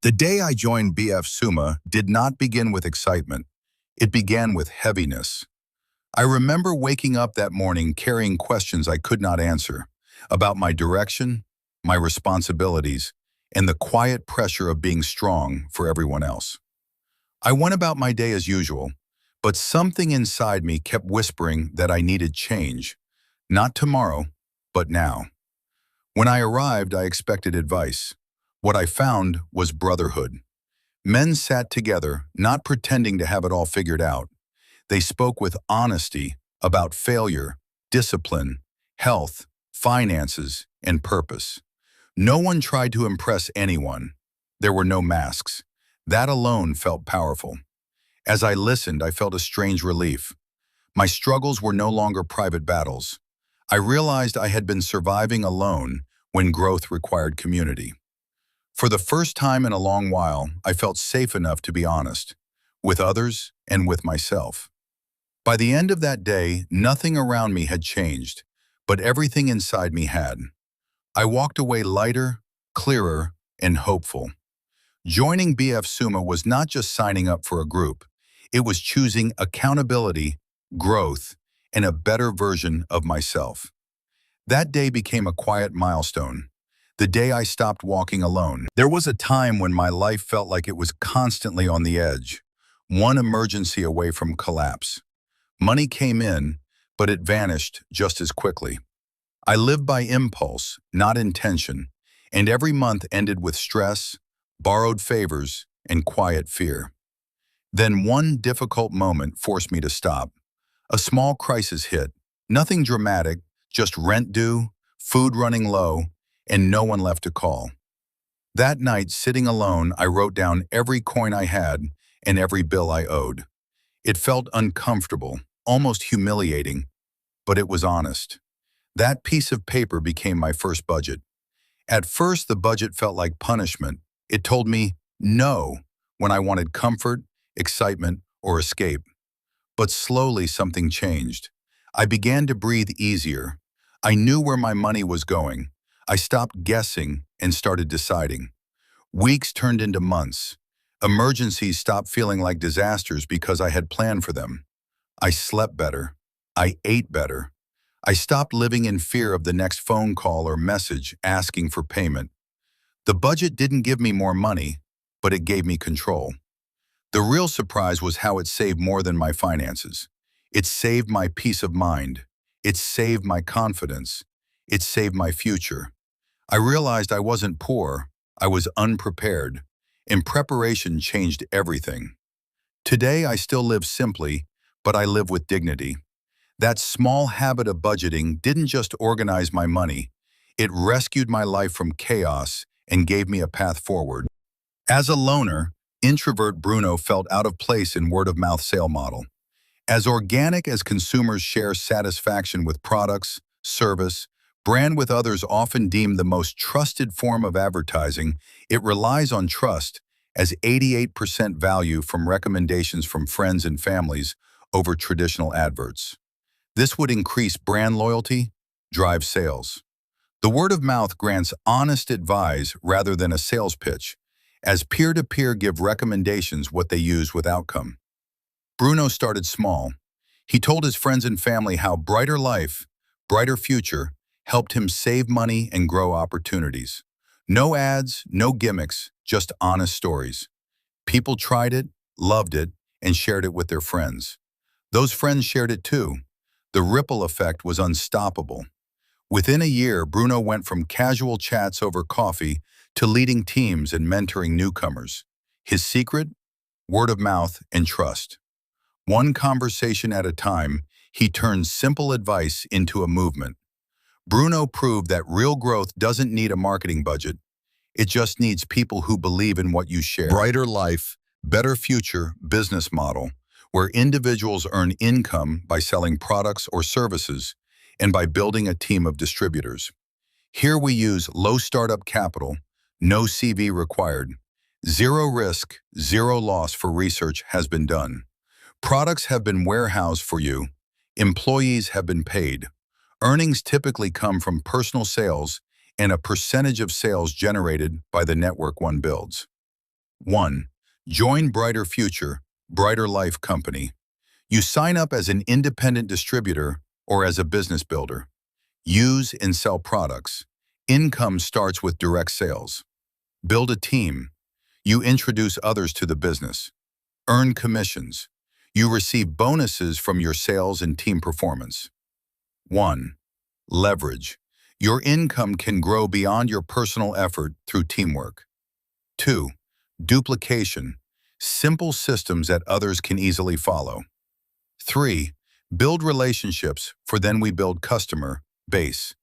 The day I joined BF Suma did not begin with excitement. It began with heaviness. I remember waking up that morning carrying questions I could not answer about my direction, my responsibilities, and the quiet pressure of being strong for everyone else. I went about my day as usual, but something inside me kept whispering that I needed change, not tomorrow, but now. When I arrived, I expected advice. What I found was brotherhood. Men sat together, not pretending to have it all figured out. They spoke with honesty about failure, discipline, health, finances, and purpose. No one tried to impress anyone. There were no masks. That alone felt powerful. As I listened, I felt a strange relief. My struggles were no longer private battles. I realized I had been surviving alone when growth required community. For the first time in a long while, I felt safe enough to be honest, with others and with myself. By the end of that day, nothing around me had changed, but everything inside me had. I walked away lighter, clearer, and hopeful. Joining BF Suma was not just signing up for a group. It was choosing accountability, growth, and a better version of myself. That day became a quiet milestone. The day I stopped walking alone. There was a time when my life felt like it was constantly on the edge, one emergency away from collapse. Money came in, but it vanished just as quickly. I lived by impulse, not intention, and every month ended with stress, borrowed favors, and quiet fear. Then one difficult moment forced me to stop. A small crisis hit, nothing dramatic, just rent due, food running low, and no one left to call. That night, sitting alone, I wrote down every coin I had and every bill I owed. It felt uncomfortable, almost humiliating, but it was honest. That piece of paper became my first budget. At first, the budget felt like punishment. It told me no when I wanted comfort, excitement, or escape. But slowly something changed. I began to breathe easier. I knew where my money was going. I stopped guessing and started deciding. Weeks turned into months. Emergencies stopped feeling like disasters because I had planned for them. I slept better. I ate better. I stopped living in fear of the next phone call or message asking for payment. The budget didn't give me more money, but it gave me control. The real surprise was how it saved more than my finances. It saved my peace of mind. It saved my confidence. It saved my future. I realized I wasn't poor, I was unprepared, and preparation changed everything. Today, I still live simply, but I live with dignity. That small habit of budgeting didn't just organize my money, it rescued my life from chaos and gave me a path forward. As a loner, introvert Bruno felt out of place in word-of-mouth sale model. As organic as consumers share satisfaction with products, service, brand with others often deemed the most trusted form of advertising, it relies on trust as 88% value from recommendations from friends and families over traditional adverts. This would increase brand loyalty, drive sales. The word of mouth grants honest advice rather than a sales pitch, as peer-to-peer give recommendations what they use with outcome. Bruno started small. He told his friends and family how brighter life, brighter future, helped him save money and grow opportunities. No ads, no gimmicks, just honest stories. People tried it, loved it, and shared it with their friends. Those friends shared it too. The ripple effect was unstoppable. Within a year, Bruno went from casual chats over coffee to leading teams and mentoring newcomers. His secret? Word of mouth and trust. One conversation at a time, he turned simple advice into a movement. Bruno proved that real growth doesn't need a marketing budget. It just needs people who believe in what you share. Brighter life, better future business model, where individuals earn income by selling products or services and by building a team of distributors. Here we use low startup capital, no CV required. Zero risk, zero loss for research has been done. Products have been warehoused for you. Employees have been paid. Earnings typically come from personal sales and a percentage of sales generated by the network one builds. 1. Join Brighter Future, Brighter Life Company. You sign up as an independent distributor or as a business builder. Use and sell products. Income starts with direct sales. Build a team. You introduce others to the business. Earn commissions. You receive bonuses from your sales and team performance. 1. Leverage. Your income can grow beyond your personal effort through teamwork. 2. Duplication. Simple systems that others can easily follow. 3. Build relationships, for then we build customer base.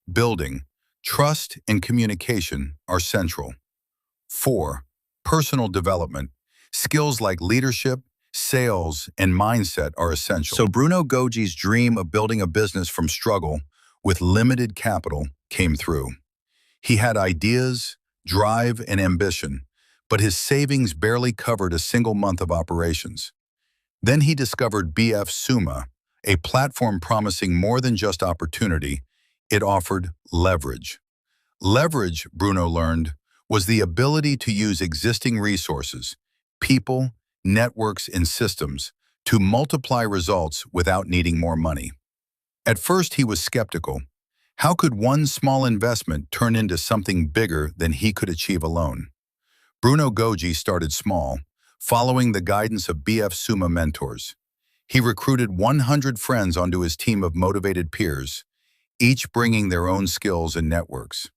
Building, trust, and communication are central. 4. Personal development. Skills like leadership, sales, and mindset are essential. So Bruno Gogi's dream of building a business from struggle with limited capital came through. He had ideas, drive, and ambition, but his savings barely covered a single month of operations. Then he discovered BF Suma, a platform promising more than just opportunity. It offered leverage. Leverage, Bruno learned, was the ability to use existing resources, people, networks, and systems to multiply results without needing more money. At first, he was skeptical. How could one small investment turn into something bigger than he could achieve alone? Bruno Gogi started small, following the guidance of BF Suma mentors. He recruited 100 friends onto his team of motivated peers, each bringing their own skills and networks.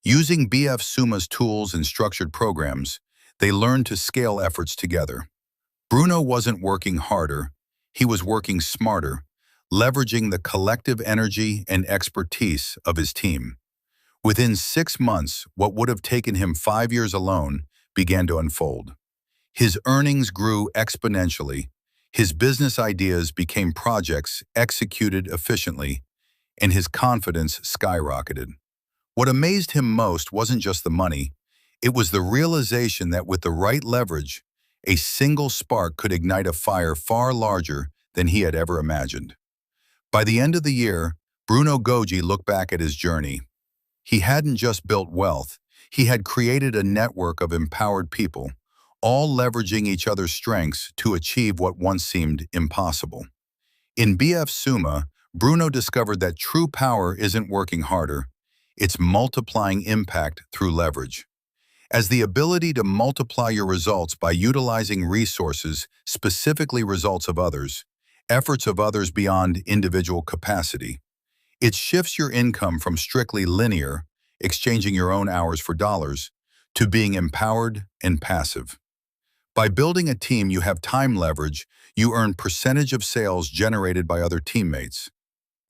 Using BF Suma's tools and structured programs, they learned to scale efforts together. Bruno wasn't working harder, he was working smarter, leveraging the collective energy and expertise of his team. Within 6 months, what would have taken him 5 years alone began to unfold. His earnings grew exponentially, his business ideas became projects executed efficiently, and his confidence skyrocketed. What amazed him most wasn't just the money, it was the realization that with the right leverage, a single spark could ignite a fire far larger than he had ever imagined. By the end of the year, Bruno Gogi looked back at his journey. He hadn't just built wealth, he had created a network of empowered people, all leveraging each other's strengths to achieve what once seemed impossible. In BF Suma, Bruno discovered that true power isn't working harder, it's multiplying impact through leverage. As the ability to multiply your results by utilizing resources, specifically results of others, efforts of others beyond individual capacity. It shifts your income from strictly linear, exchanging your own hours for dollars, to being empowered and passive. By building a team, you have time leverage, you earn percentage of sales generated by other teammates.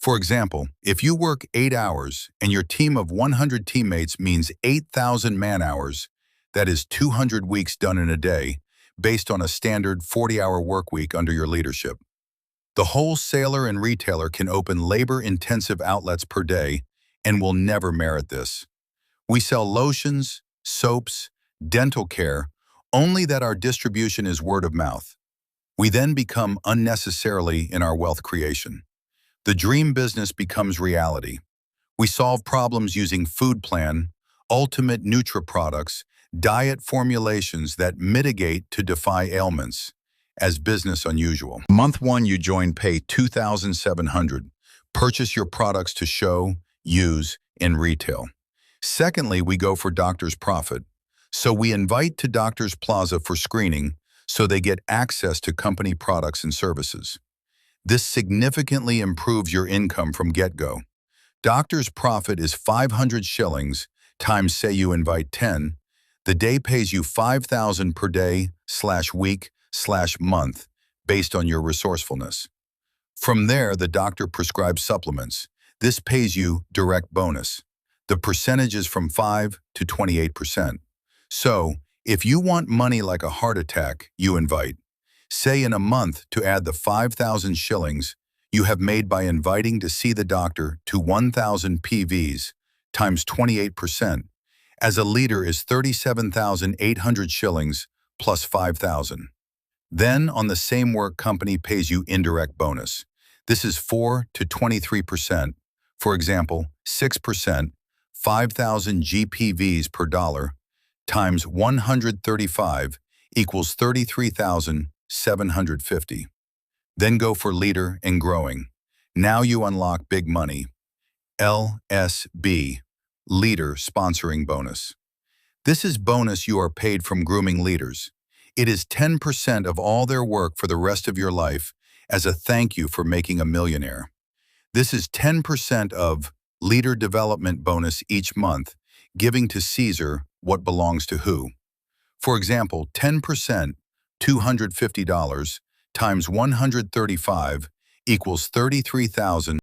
For example, if you work 8 hours and your team of 100 teammates means 8,000 man-hours, that is 200 weeks done in a day, based on a standard 40-hour work week under your leadership. The wholesaler and retailer can open labor-intensive outlets per day and will never merit this. We sell lotions, soaps, dental care, only that our distribution is word of mouth. We then become unnecessarily in our wealth creation. The dream business becomes reality. We solve problems using food plan, ultimate Nutra products, diet formulations that mitigate to defy ailments, as business unusual. Month 1, you join, pay $2,700. Purchase your products to show, use, and retail. Secondly, we go for doctor's profit. So we invite to Doctor's Plaza for screening so they get access to company products and services. This significantly improves your income from get-go. Doctor's profit is 500 shillings times, say you invite 10. The day pays you 5,000 per day/week/month based on your resourcefulness. From there, the doctor prescribes supplements. This pays you direct bonus. The percentage is from 5 to 28%. So, if you want money like a heart attack, you invite. Say in a month to add the 5,000 shillings you have made by inviting to see the doctor to 1,000 PVs times 28%. As a leader is 37,800 shillings plus 5,000. Then on the same work, company pays you indirect bonus. This is 4 to 23%. For example, 6%, 5,000 GPVs per dollar times 135 equals 33,750. Then go for leader and growing. Now you unlock big money. LSB, Leader Sponsoring Bonus. This is bonus you are paid from grooming leaders. It is 10% of all their work for the rest of your life as a thank you for making a millionaire. This is 10% of leader development bonus each month, giving to Caesar what belongs to who. For example, 10%, $250, times 135 equals 33,000.